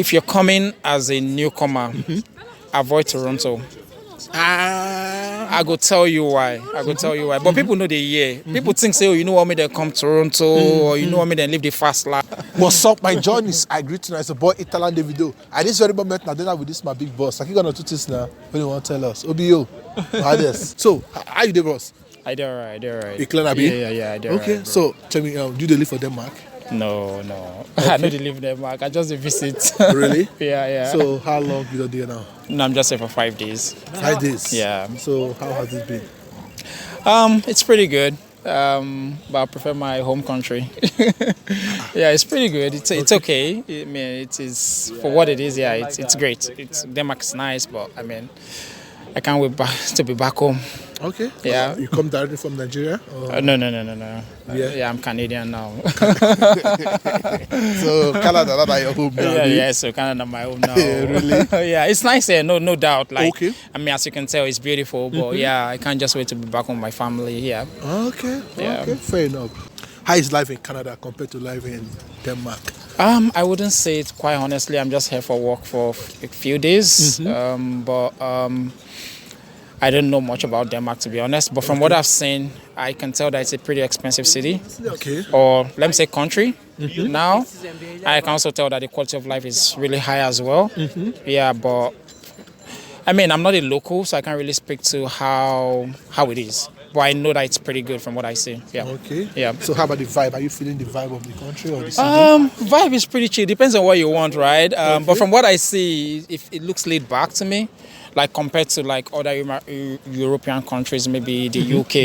if you're coming as a newcomer, avoid Toronto. I go tell you why. But people know the year. People think, say, oh, you know what, me they come Toronto, or you know what, me they live the fast life. What's up, my journeys? I greet tonight. It's a boy Italian Davido. At this very moment, now dinner with this my big boss. I keep gonna do this now. What do you want to tell us? OBO. So, how you doing, boss? I do alright. You clean up? Yeah, I do. Okay, right, so tell me, do they live for Denmark? No. Okay. I don't live there, Mark. I just visit. Really? Yeah. So how long you there now? No, I'm just here for 5 days. 5 days? Yeah. So how has it been? It's pretty good. But I prefer my home country. Yeah, it's pretty good. It's okay. I mean, it is for what it is. Yeah, it's great. Denmark is nice, but I mean, I can't wait to be back home. Okay. Yeah. You come directly from Nigeria? No. Yeah, I'm Canadian now. So Canada, that's your home now? Yeah. So Canada, my home now. Really? Yeah, it's nice here. No doubt. Like, okay. I mean, as you can tell, it's beautiful. But yeah, I can't just wait to be back with my family. Yeah. Okay. Yeah. Okay. Fair enough. How is life in Canada compared to life in Denmark? I wouldn't say it quite honestly. I'm just here for work for a few days. But I don't know much about Denmark, to be honest. But from what I've seen, I can tell that it's a pretty expensive city. Okay. Or let me say country. Now, I can also tell that the quality of life is really high as well. Yeah, but I mean, I'm not a local, so I can't really speak to how it is. But I know that it's pretty good from what I see. Yeah. Okay. Yeah. So how about the vibe? Are you feeling the vibe of the country or the city? Vibe is pretty chill. Depends on what you want, right? But from what I see, if it looks laid back to me, like compared to like other European countries, maybe the UK,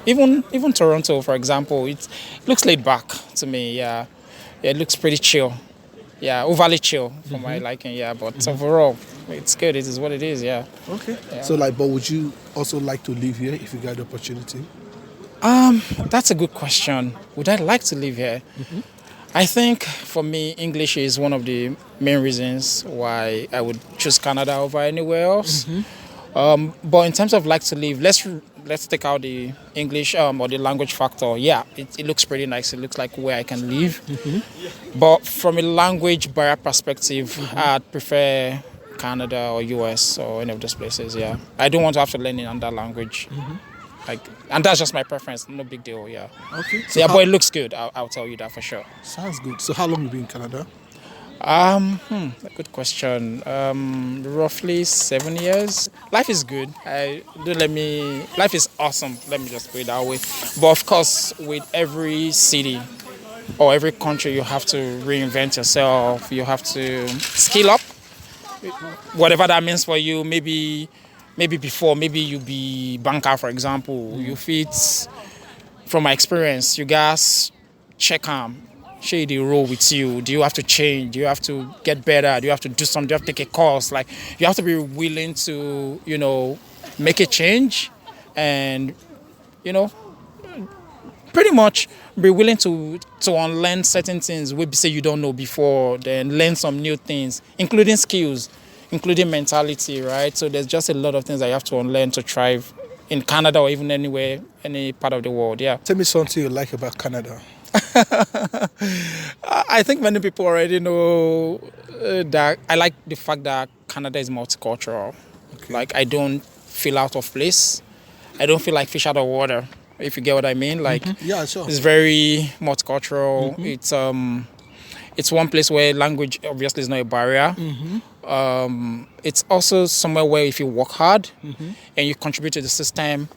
even Toronto, for example, it looks laid back to me. Yeah, it looks pretty chill. Yeah, overly chill for my liking. Yeah, but overall, it's good. It is what it is. Yeah. Okay. Yeah. So but would you also like to live here if you got the opportunity? That's a good question. Would I like to live here? I think for me, English is one of the main reasons why I would choose Canada over anywhere else. But in terms of like to live, let's take out the English or the language factor. Yeah, it looks pretty nice. It looks like where I can live. But from a language barrier perspective, I'd prefer Canada or US or any of those places. Yeah, I don't want to have to learn another language. And that's just my preference. No big deal. Yeah. Okay. So yeah, but it looks good. I'll tell you that for sure. Sounds good. So how long have you been in Canada? Good question. Roughly 7 years. Life is good. Life is awesome. Let me just put it that way. But of course, with every city or every country, you have to reinvent yourself. You have to skill up. Whatever that means for you. Maybe you be banker, for example. You fit, from my experience, you guys check share the role with you. Do you have to change? Do you have to get better? Do you have to do something? Do you have to take a course? Like, you have to be willing to, make a change and, pretty much be willing to unlearn certain things we say you don't know before, then learn some new things, including skills, including mentality, right? So there's just a lot of things that you have to unlearn to thrive in Canada or even anywhere, any part of the world, yeah. Tell me something you like about Canada. I think many people already know that I like the fact that Canada is multicultural. Okay. Like, I don't feel out of place. I don't feel like fish out of water, if you get what I mean. Like, yeah, sure. It's very multicultural. It's one place where language obviously is not a barrier. It's also somewhere where if you work hard and you contribute to the system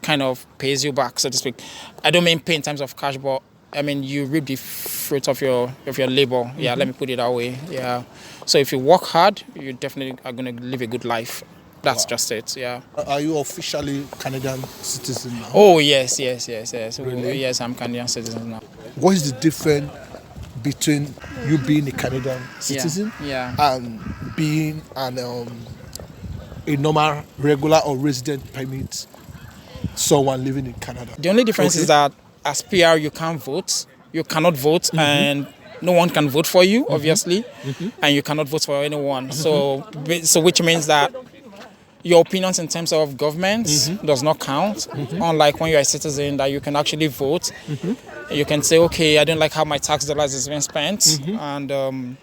kind of pays you back, so to speak. I don't mean pay in terms of cash, but I mean you reap the fruit of your labor. Yeah, let me put it that way. Yeah. So if you work hard, you definitely are going to live a good life. That's just it, yeah. Are you officially Canadian citizen now? Oh, yes. Really? Yes, I'm Canadian citizen now. What is the difference between you being a Canadian citizen and being a normal, regular or resident permit someone living in Canada? The only difference is that as PR you can't vote. You cannot vote and no one can vote for you, obviously, and you cannot vote for anyone. So which means that your opinions in terms of government does not count, unlike when you're a citizen that you can actually vote. You can say, okay, I don't like how my tax dollars is being spent, and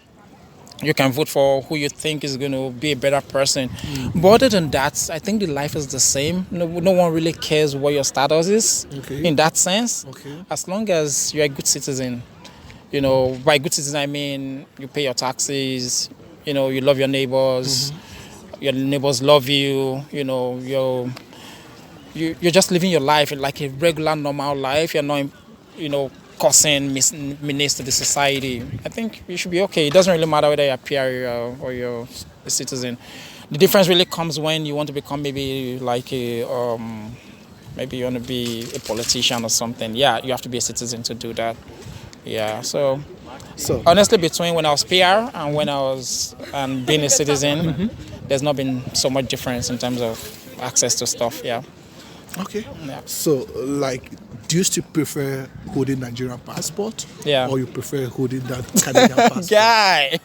You can vote for who you think is going to be a better person. But other than that, I think the life is the same. No one really cares what your status is Okay. in that sense. Okay. As long as you're a good citizen. By good citizen, I mean you pay your taxes, you love your neighbors, your neighbors love you, you're just living your life like a regular, normal life. You're not, causing menace to the society. I think you should be okay. It doesn't really matter whether you're a PR or you're a citizen. The difference really comes when you want to become maybe like maybe you want to be a politician or something. Yeah, you have to be a citizen to do that. Yeah, so honestly, between when I was PR and when I was being a citizen, there's not been so much difference in terms of access to stuff. Yeah. Okay. Yeah. So, like, do you still prefer holding Nigerian passport? Yeah. Or you prefer holding that Canadian passport? Guy.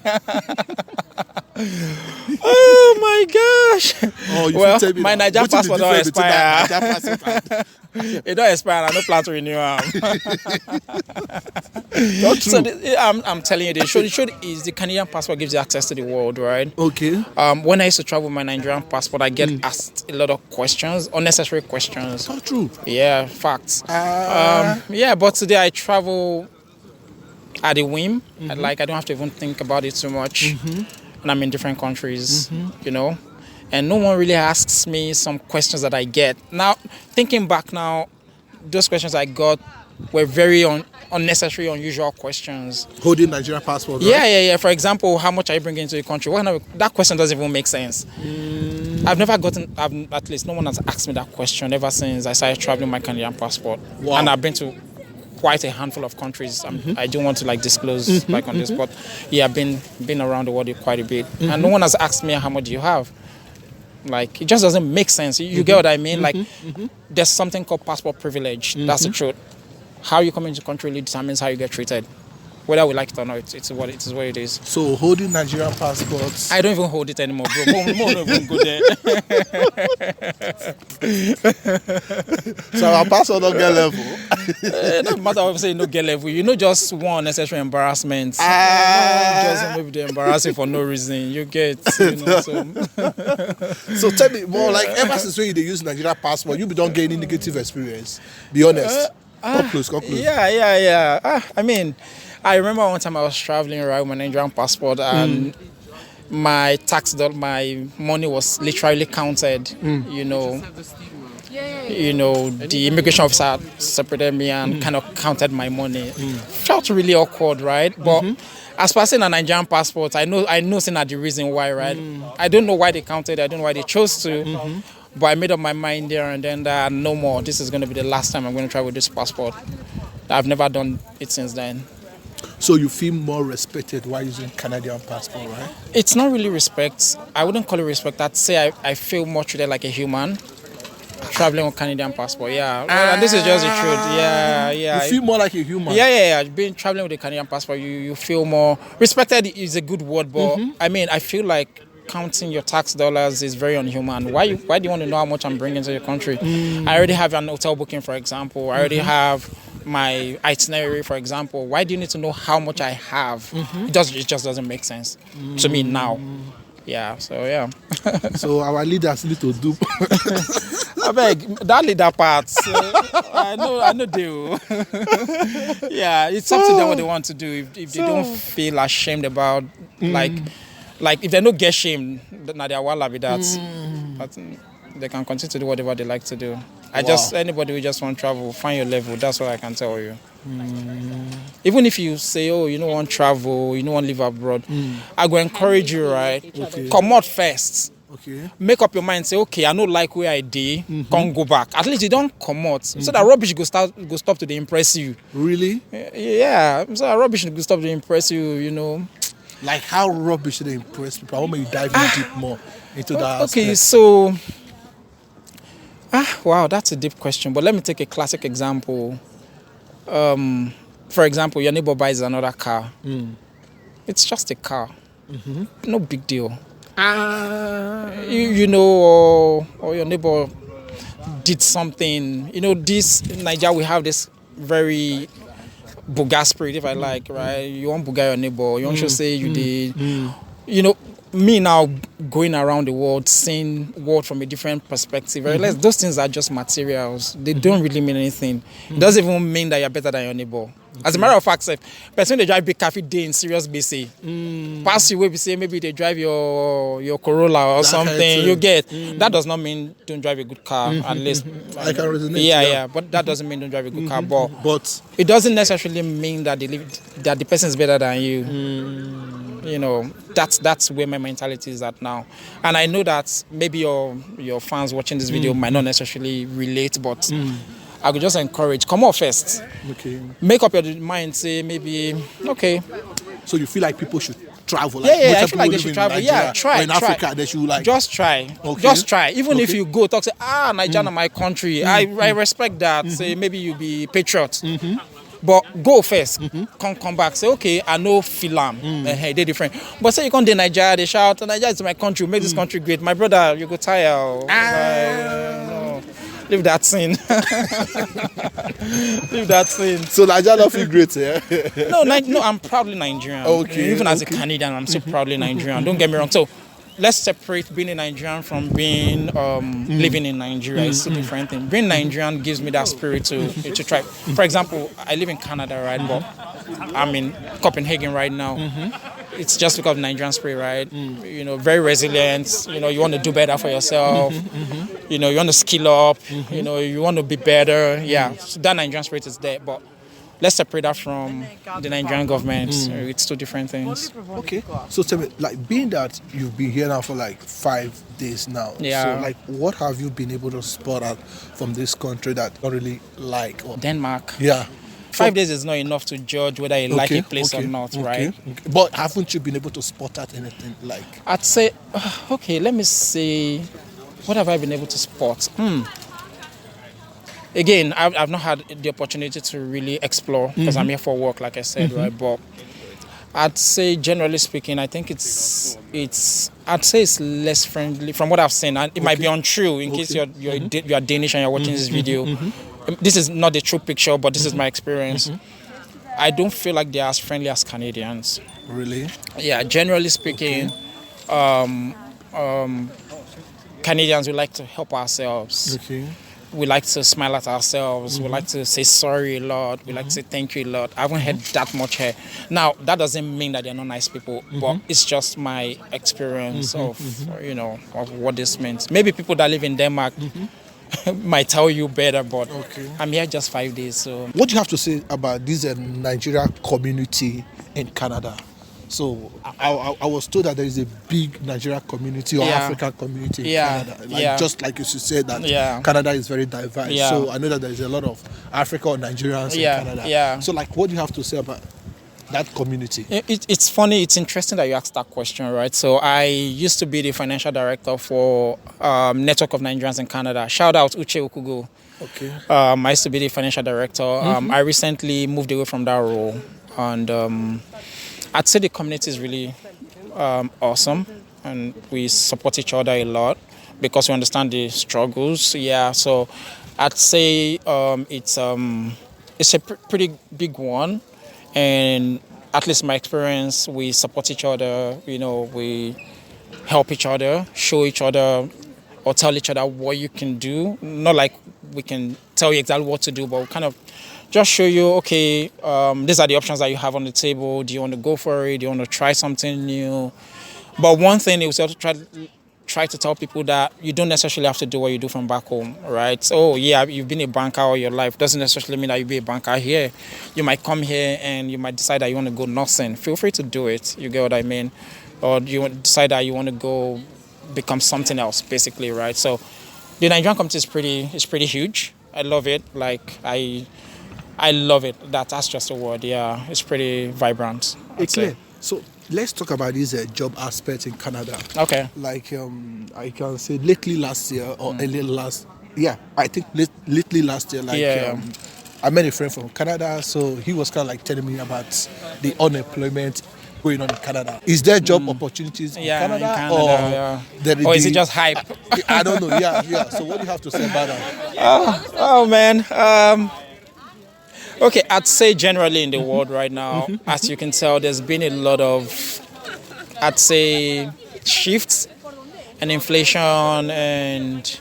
Oh my gosh. Oh, you Well, tell me my now. Nigerian What's the passport don't difference between that expire. Nigerian passport It don't expire. I don't plan to renew them. and- Not true. So I'm telling you, the truth is the Canadian passport gives you access to the world, right? Okay. When I used to travel with my Nigerian passport, I get asked a lot of questions, unnecessary questions. Not true. Yeah, facts. Yeah, but today I travel at a whim. I don't have to even think about it too much. And I'm in different countries, and no one really asks me some questions that I get. Now, thinking back now, those questions I got were very unnecessary, unusual questions. Holding Nigerian passport, right? Yeah. For example, how much are you bringing into the country? That question doesn't even make sense. At least no one has asked me that question ever since I started traveling my Canadian passport. Wow. And I've been to quite a handful of countries. I don't want to disclose on this, but yeah, I've been around the world quite a bit. And no one has asked me how much do you have. It just doesn't make sense. You get what I mean? There's something called passport privilege. That's the truth. How you come into the country really determines how you get treated. Whether we like it or not, it's what it is. So holding Nigerian passports. I don't even hold it anymore, bro. More don't even go there. So our passport don't get level. No matter what I'm saying, no get level. Just one unnecessary embarrassment. Just maybe they embarrass you for no reason. You get, So tell me more, ever since when you use Nigerian passport, you don't get any negative experience. Be honest. Come close. Yeah. I mean, I remember one time I was traveling around with my Nigerian passport and my my money was literally counted. The immigration officer separated me and kind of counted my money. Felt really awkward, right? But as per saying a Nigerian passport, I know saying that the reason why, right? I don't know why they counted. I don't know why they chose to. But I made up my mind there and then that no more. This is going to be the last time I'm going to travel with this passport. I've never done it since then. So you feel more respected while using Canadian passport, right? It's not really respect. I wouldn't call it respect. I'd say I feel more treated like a human traveling with Canadian passport. Yeah, and this is just the truth. Yeah. You feel more like a human. Yeah. Being traveling with a Canadian passport, you feel more respected. Is a good word, but I mean, I feel like counting your tax dollars is very unhuman. Why do you want to know how much I'm bringing to your country? I already have an hotel booking, for example. I already have my itinerary, for example. Why do you need to know how much I have? It just doesn't make sense to me now. Yeah, so yeah. So our leaders need to do. I beg that leader part. I know they will. Yeah, it's up to them what they want to do. If they don't feel ashamed about like if they don't get shamed, now they are walla with that. But they can continue to do whatever they like to do. Anybody who just want to travel, find your level. That's what I can tell you. Even if you say, oh, you don't want to travel, you don't want to live abroad, I go encourage you, right? Okay. Come out first. Okay. Make up your mind. Say, okay, I don't like where I did. Can't go back. At least you don't come out. So that rubbish go stop to impress you. Really? Yeah. So that rubbish go stop to impress you. Like how rubbish should they impress people? I want you dive in deep more into that. Okay, aspect. so wow, that's a deep question. But let me take a classic example. For example, your neighbor buys another car. It's just a car. No big deal. Or your neighbor did something. This in Nigeria we have this very Buga spirit, if I like, right? You want Buga your neighbor. You want to say you did. you know, me now going around the world, seeing world from a different perspective, right? Those things are just materials. They don't really mean anything. It doesn't even mean that you're better than your neighbor. As a matter of fact, person they drive big cafe day in serious BC. Pass you way we say maybe they drive your Corolla or something. You get that does not mean don't drive a good car. At least I can resonate. yeah. But that doesn't mean don't drive a good car. But it doesn't necessarily mean that that the person is better than you. You know, that's where my mentality is at now. And I know that maybe your fans watching this video might not necessarily relate, but I would just encourage, come on first. Okay. Make up your mind, say maybe, okay. So you feel like people should travel? Like, I feel like they should travel. Nigeria, Try. or in Africa, they should like... Just try. Okay. Just try. Even if you go, talk, say, Nigeria, my country. I respect that. Say, maybe you be patriot. But go first, come back, say, okay, I know film, they're different. But say you come to Nigeria, they shout, Nigeria is my country, make this country great. My brother, you go tire. No. Leave that scene. Leave that scene. So Nigeria don't feel great, yeah? No, I'm proudly Nigerian. Okay. Even as a Canadian, I'm still proudly Nigerian. Don't get me wrong. So let's separate being a Nigerian from being living in Nigeria. It's two different things. Being Nigerian gives me that spirit to try. For example, I live in Canada, right? But I'm in Copenhagen right now. It's just because of Nigerian spirit, right? You know, very resilient. You know, you want to do better for yourself. You know, you want to skill up. You know, you want to be better. Yeah, so that Nigerian spirit is there, but let's separate that from the Nigerian government. It's two different things. Okay. So tell me, like, being that you've been here now for like 5 days now. Yeah. So like, what have you been able to spot out from this country that you don't really like? Or... Denmark. Yeah. 5 days is not enough to judge whether you like a place or not, right? Okay. But haven't you been able to spot out anything like? I'd say, okay, let me see. What have I been able to spot? Again, I've not had the opportunity to really explore because I'm here for work, like I said, right? But I'd say, generally speaking, I think I'd say it's less friendly from what I've seen. And it might be untrue in case you're Danish and you're watching this video. This is not the true picture, but this is my experience. I don't feel like they're as friendly as Canadians. Really? Yeah, generally speaking, Canadians, we like to help ourselves. Okay. We like to smile at ourselves. We like to say sorry a lot. We like to say thank you a lot. I haven't heard that much here. Now, that doesn't mean that they're not nice people, but it's just my experience of what this means. Maybe people that live in Denmark might tell you better, but I'm here just 5 days. So, what do you have to say about this Nigeria community in Canada? So I was told that there is a big Nigeria community or African community in Canada. Just like you said that Canada is very diverse. So I know that there is a lot of Africa or Nigerians in Canada. So like, what do you have to say about that community? It's funny, it's interesting that you asked that question, right? So I used to be the financial director for Network of Nigerians in Canada. Shout out Uche Okugo. Okay. I used to be the financial director. I recently moved away from that role, and I'd say the community is really awesome, and we support each other a lot because we understand the struggles. Yeah, so I'd say it's a pretty big one, and at least my experience, we support each other. You know, we help each other, show each other, or tell each other what you can do. Not like we can tell you exactly what to do, but we kind of just show you, okay, these are the options that you have on the table. Do you want to go for it? Do you want to try something new? But one thing is also try to tell people that you don't necessarily have to do what you do from back home, right? So, yeah, you've been a banker all your life. Doesn't necessarily mean that you'll be a banker here. You might come here and you might decide that you want to go nursing. Feel free to do it. You get what I mean? Or you decide that you want to go become something else, basically, right? So, the Nigerian community is pretty huge. I love it. Like, I love it. That's just a word. Yeah, it's pretty vibrant. Okay. So let's talk about this job aspect in Canada. Okay. Like I can say lately last year or early last. Yeah, I think lately last year. Like I met a friend from Canada, so he was kind of like telling me about the unemployment going on in Canada. Is there job opportunities in Canada or is it just hype? I don't know. Yeah. So what do you have to say about that? Oh man. Okay, I'd say generally in the world right now, as you can tell, there's been a lot of I'd say shifts and inflation, and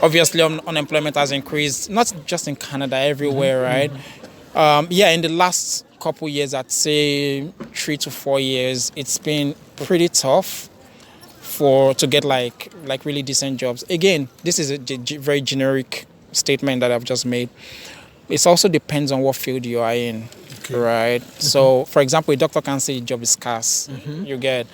obviously unemployment has increased, not just in Canada, everywhere, right? In the last couple years, I'd say 3 to 4 years, it's been pretty tough to get like really decent jobs. Again, this is a very generic statement that I've just made. It also depends on what field you are in, right? So, for example, a doctor can say a job is scarce. You get,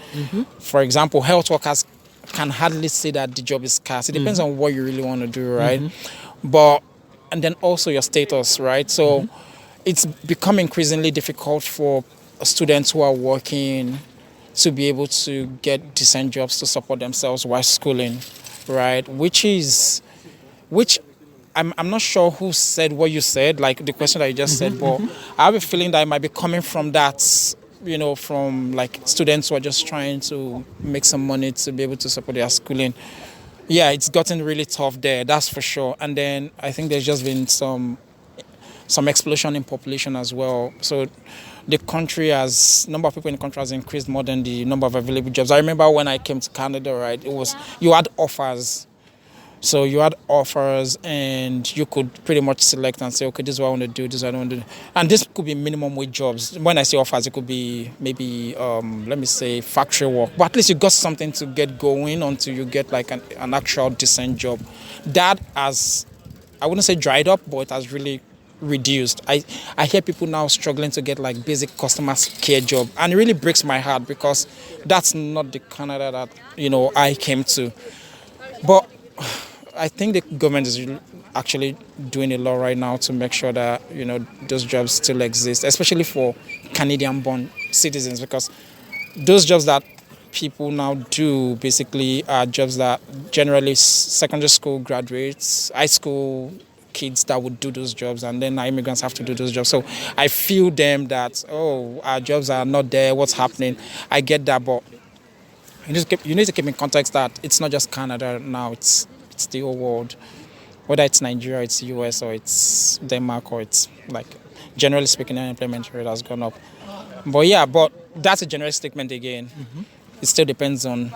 for example, health workers can hardly say that the job is scarce. It depends on what you really want to do, right? And then also your status, right? So it's become increasingly difficult for students who are working to be able to get decent jobs to support themselves while schooling, right? Which I'm not sure who said what you said, like the question that you just said, but I have a feeling that it might be coming from that, from like students who are just trying to make some money to be able to support their schooling. Yeah, it's gotten really tough there, that's for sure. And then I think there's just been some explosion in population as well. So the number of people in the country has increased more than the number of available jobs. I remember when I came to Canada, right, you had offers. So you had offers and you could pretty much select and say, okay, this is what I want to do, this is what I don't want to do. And this could be minimum wage jobs. When I say offers, it could be maybe, let me say, factory work. But at least you got something to get going until you get like an actual decent job. That has, I wouldn't say dried up, but it has really reduced. I hear people now struggling to get like basic customer care job. And it really breaks my heart because that's not the Canada that, I came to. But I think the government is actually doing a lot right now to make sure that, those jobs still exist, especially for Canadian-born citizens, because those jobs that people now do basically are jobs that generally secondary school graduates, high school kids that would do those jobs, and then our immigrants have to do those jobs. So I feel them that, our jobs are not there, what's happening? I get that, but you need to keep in context that it's not just Canada now, it's the whole world. Whether it's Nigeria, it's US, or it's Denmark, or it's like, generally speaking, unemployment rate has gone up. But that's a general statement again. It still depends on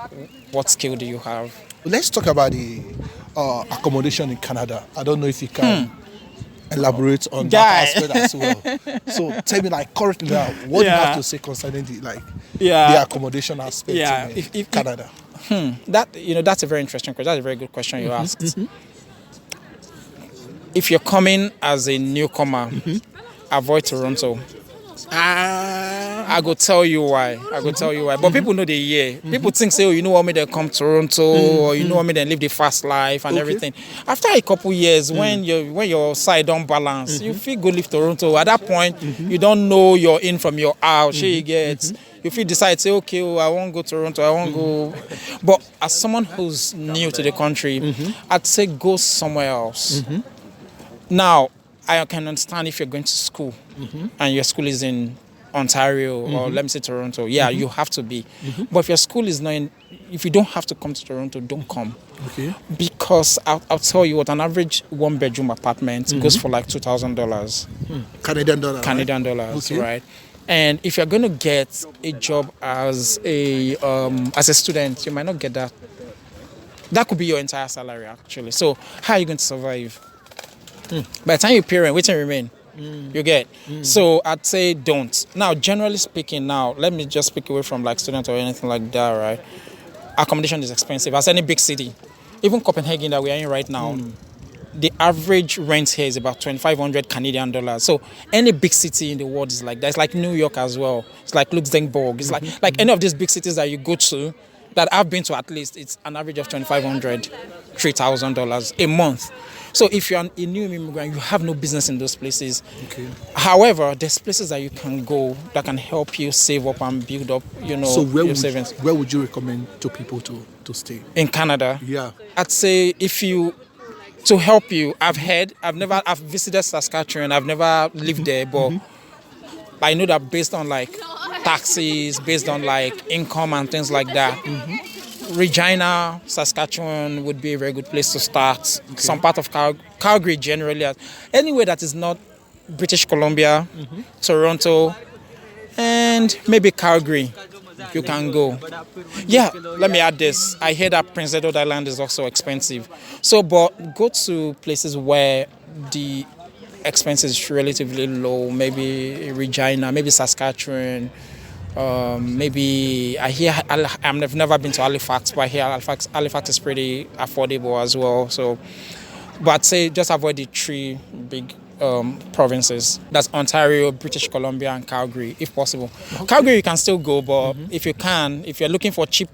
what skill do you have. Let's talk about the accommodation in Canada. I don't know if you can elaborate on that aspect as well. So tell me, like, currently now, what do you have to say concerning the accommodation aspect in Canada? That's a very interesting question. That's a very good question you asked. If you're coming as a newcomer, avoid Toronto. I go tell you why. But people know the year. People think, say, you know what, me they come to Toronto, or you know what, me they live the fast life and everything. After a couple years, when your side don't balance, you feel go live Toronto. At that point, you don't know you're in from your out. You get. You feel decide, say, okay, I won't go to Toronto, I won't go. But as someone who's new to the country, I'd say go somewhere else. Now, I can understand if you're going to school and your school is in Ontario or let me say Toronto. Yeah, you have to be. But if your school is not if you don't have to come to Toronto, don't come. Okay. Because I'll tell you what, an average one-bedroom apartment goes for like $2,000. Canadian dollars, right? And if you're going to get a job as a student, you might not get that. That could be your entire salary, actually. So how are you going to survive? By the time you parent, waiting remain. You get. So I'd say don't. Now, generally speaking, let me just speak away from like students or anything like that, right? Accommodation is expensive. As any big city, even Copenhagen that we are in right now, the average rent here is about 2,500 Canadian dollars. So any big city in the world is like that. It's like New York as well. It's like Luxembourg. It's like any of these big cities that you go to, that I've been to at least, it's an average of $2,500, $3,000 a month. So if you're a new immigrant, you have no business in those places. Okay. However, there's places that you can go that can help you save up and build up, so your savings. Where would you recommend to people to stay? In Canada? Yeah. I'd say to help you, I've visited Saskatchewan, I've never lived there, but I know that based on like taxes, based on like income and things like that, Regina, Saskatchewan would be a very good place to start. Okay. Some part of Calgary generally, anywhere that is not British Columbia, Toronto, and maybe Calgary. you can go. Yeah, let me add this. I hear that Prince Edward Island is also expensive. So, but go to places where the expense is relatively low, maybe Regina, maybe Saskatchewan, maybe I hear I've never been to Halifax, but I hear Halifax is pretty affordable as well. So, but say just avoid the three big provinces. That's Ontario, British Columbia, and Calgary, if possible. Okay. Calgary you can still go, but if you're looking for cheap,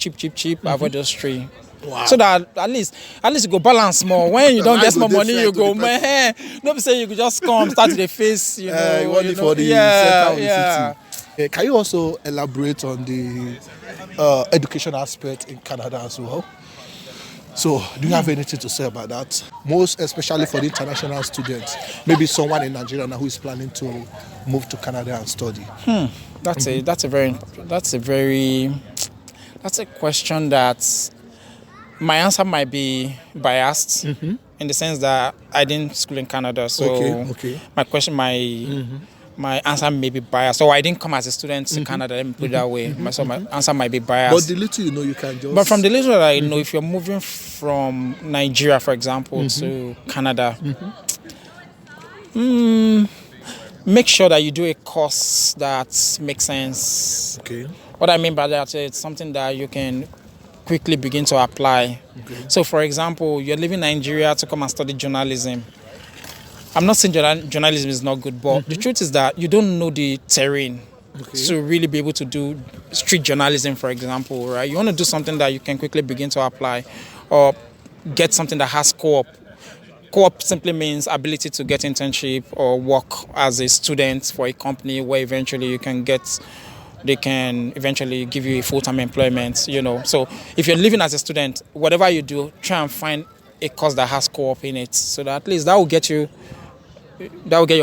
avoid those three. Wow. So that at least you go balance more. When you don't get more money, you go, man. Nobody say you could just come start the face, you know. For the center of the city. Can you also elaborate on the education aspect in Canada as well? So, do you have anything to say about that? Most especially for the international students, maybe someone in Nigeria now who is planning to move to Canada and study. That's a question that my answer might be biased in the sense that I didn't school in Canada, so my answer may be biased. So I didn't come as a student in Canada, let me put it that way. So my answer might be biased. But the little you know, you can just... But from the little that I know, if you're moving from Nigeria, for example, to Canada, make sure that you do a course that makes sense. Okay. What I mean by that, it's something that you can quickly begin to apply. Okay. So, for example, you're leaving Nigeria to come and study journalism. I'm not saying journalism is not good, but the truth is that you don't know the terrain to really be able to do street journalism, for example, right? You want to do something that you can quickly begin to apply or get something that has co-op. Co-op simply means ability to get internship or work as a student for a company where eventually they can eventually give you a full-time employment, you know. So if you're living as a student, whatever you do, try and find a course that has co-op in it, so that at least that will get your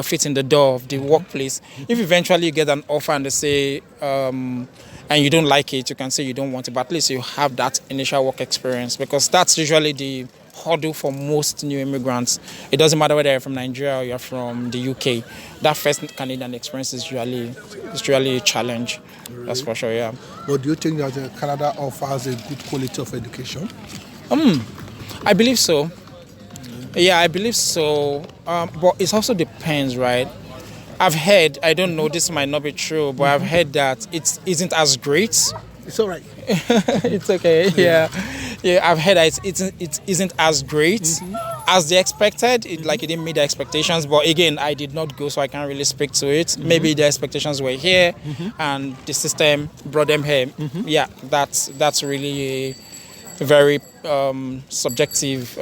feet in the door of the workplace. If eventually you get an offer and they say, and you don't like it, you can say you don't want it, but at least you have that initial work experience, because that's usually the hurdle for most new immigrants. It doesn't matter whether you're from Nigeria or you're from the UK. That first Canadian experience is usually a challenge. Really? That's for sure, yeah. But do you think that Canada offers a good quality of education? I believe so. Yeah, I believe so. But it also depends, right? I've heard, I don't know, this might not be true, but I've heard that it isn't as great. It's all right. It's okay, yeah. Yeah, I've heard that it isn't as great as they expected. It didn't meet the expectations. But again, I did not go, so I can't really speak to it. Maybe the expectations were here, and the system brought them here. Yeah, that's really a very subjective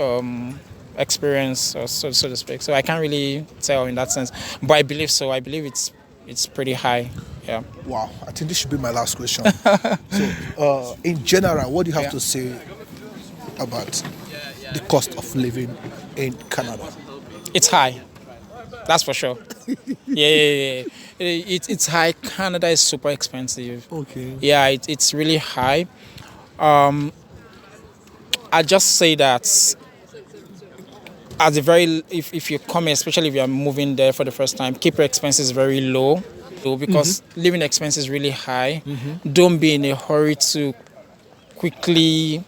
experience, so to speak. So I can't really tell in that sense. But I believe so. I believe it's pretty high. Yeah. Wow. I think this should be my last question. So, in general, what do you have to say about the cost of living in Canada? It's high. That's for sure. Yeah. It's high. Canada is super expensive. Okay. Yeah, it's really high. I just say that if you come, especially if you're moving there for the first time, keep your expenses very low, because living expenses is really high. Don't be in a hurry to quickly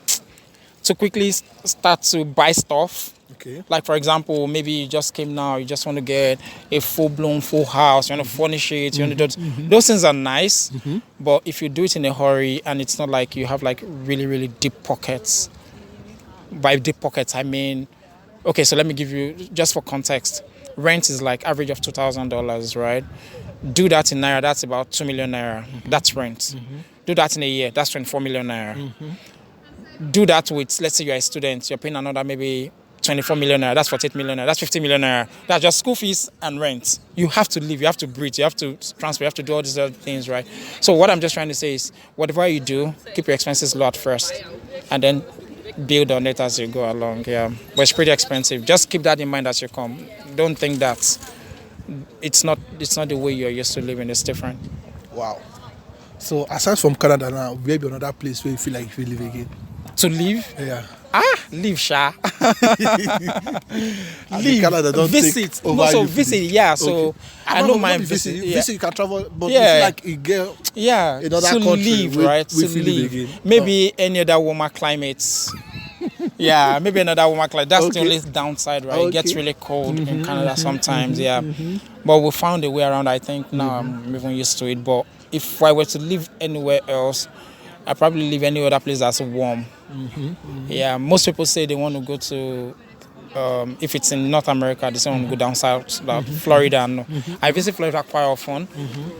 start to buy stuff. Okay. Like, for example, maybe you just came now, you just want to get a full house, you want to furnish it, you want to do those things are nice, but if you do it in a hurry and it's not like you have like really, really deep pockets. By deep pockets, I mean, okay, so let me give you, just for context, rent is like average of $2,000, right? Do that in Naira, that's about 2 million Naira. That's rent. Do that in a year, that's 24 million Naira. Do that with, let's say you're a student, you're paying another maybe 24 million Naira, that's 48 million Naira, that's 50 million Naira. That's just school fees and rent. You have to live, you have to breathe, you have to transfer, you have to do all these other things, right? So what I'm just trying to say is, whatever you do, keep your expenses low at first, and then build on it as you go along, yeah. But it's pretty expensive. Just keep that in mind as you come. Don't think that it's not the way you're used to living. It's different. Wow. So aside from Canada now, where be another place where you feel like you live again? To live? Yeah. Live, sha. Leave. Canada don't visit. Take over no, so visit. Yeah. So okay. I don't mind visit. Yeah. Visit, you can travel, but you feel like you get another to country. live, right? To live. Maybe any other warmer climates. Yeah, maybe another warmer climate. That's the only downside, right? It gets really cold in Canada sometimes. But we found a way around. I think now I'm even used to it. But if I were to live anywhere else, I probably live any other place that's warm. Yeah, most people say they want to go to, if it's in North America, they say want to go down south, like Florida. No. I visit Florida quite often,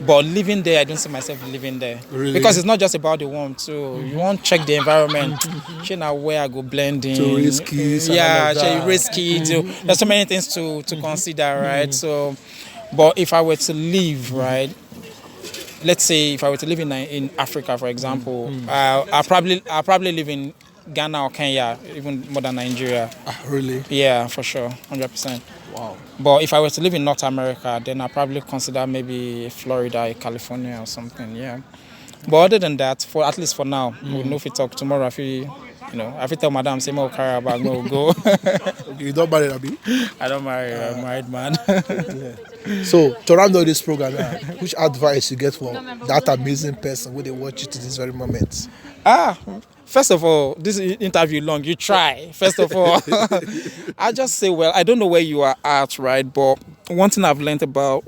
but living there, I don't see myself living there. Really? Because it's not just about the warmth too. You want to check the environment, you know where I go blend in. To raise kids. Raise kids. There's so many things to consider, right? So, but if I were to live, right, let's say if I were to live in Africa, for example, I'll probably live in Ghana or Kenya, even more than Nigeria. Really? Yeah, for sure, 100%. Wow. But if I were to live in North America, then I'll probably consider maybe Florida, California, or something. Yeah. But other than that, at least for now, we'll know if we talk tomorrow. If we tell Madam, say more carry about, we'll go. Okay, you don't marry, Abi? I don't marry. I'm married man. So to round up this program, which advice you get for that amazing person when they watch you to this very moment? First of all, this interview long. You try. First of all, I just say, well, I don't know where you are at, right? But one thing I've learned about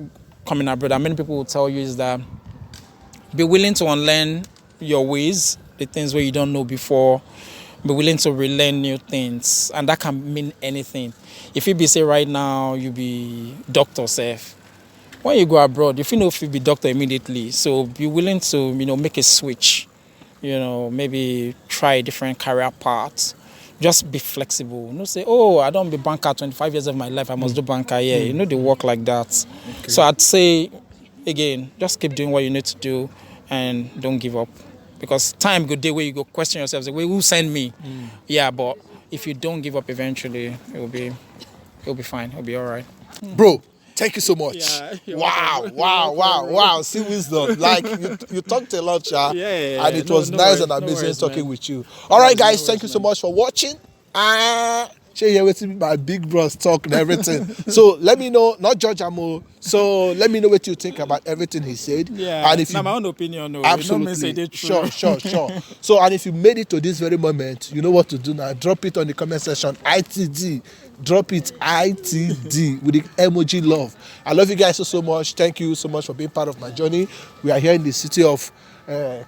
coming abroad, and many people will tell you, is that be willing to unlearn your ways, the things where you don't know before. Be willing to relearn new things, and that can mean anything. If you be say right now you be doctor safe, when you go abroad, if you know if you be doctor immediately, so be willing to make a switch. Maybe try a different career path. Just be flexible. Say, I don't be banker 25 years of my life, I must do banker. Yeah, they work like that. Okay. So I'd say, again, just keep doing what you need to do and don't give up. Because time good day where you go question yourself, say, who sent me? Yeah, but if you don't give up eventually, it'll be fine. It'll be all right. Bro, thank you so much. Yeah, wow. See wisdom. Like you talked a lot, Sha. And it was nice and amazing talking with you. All right, guys, thank you so much for watching. Here with my big bros talk and everything. So let me know, not judge Amo. So let me know what you think about everything he said. Yeah, and if my own opinion. No, absolutely. Sure. So and if you made it to this very moment, you know what to do now. Drop it on the comment section. ITD. Drop it ITD with the emoji love. I love you guys so much. Thank you so much for being part of my journey. We are here in the city of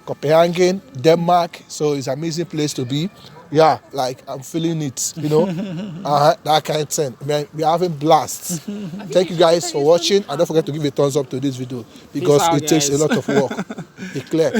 Copenhagen, Denmark. So it's an amazing place to be. Yeah, like I'm feeling it, that kind of thing. Man, we're having blasts. Thank you guys for watching, and don't forget to give a thumbs up to this video because it takes a lot of work. Be clear.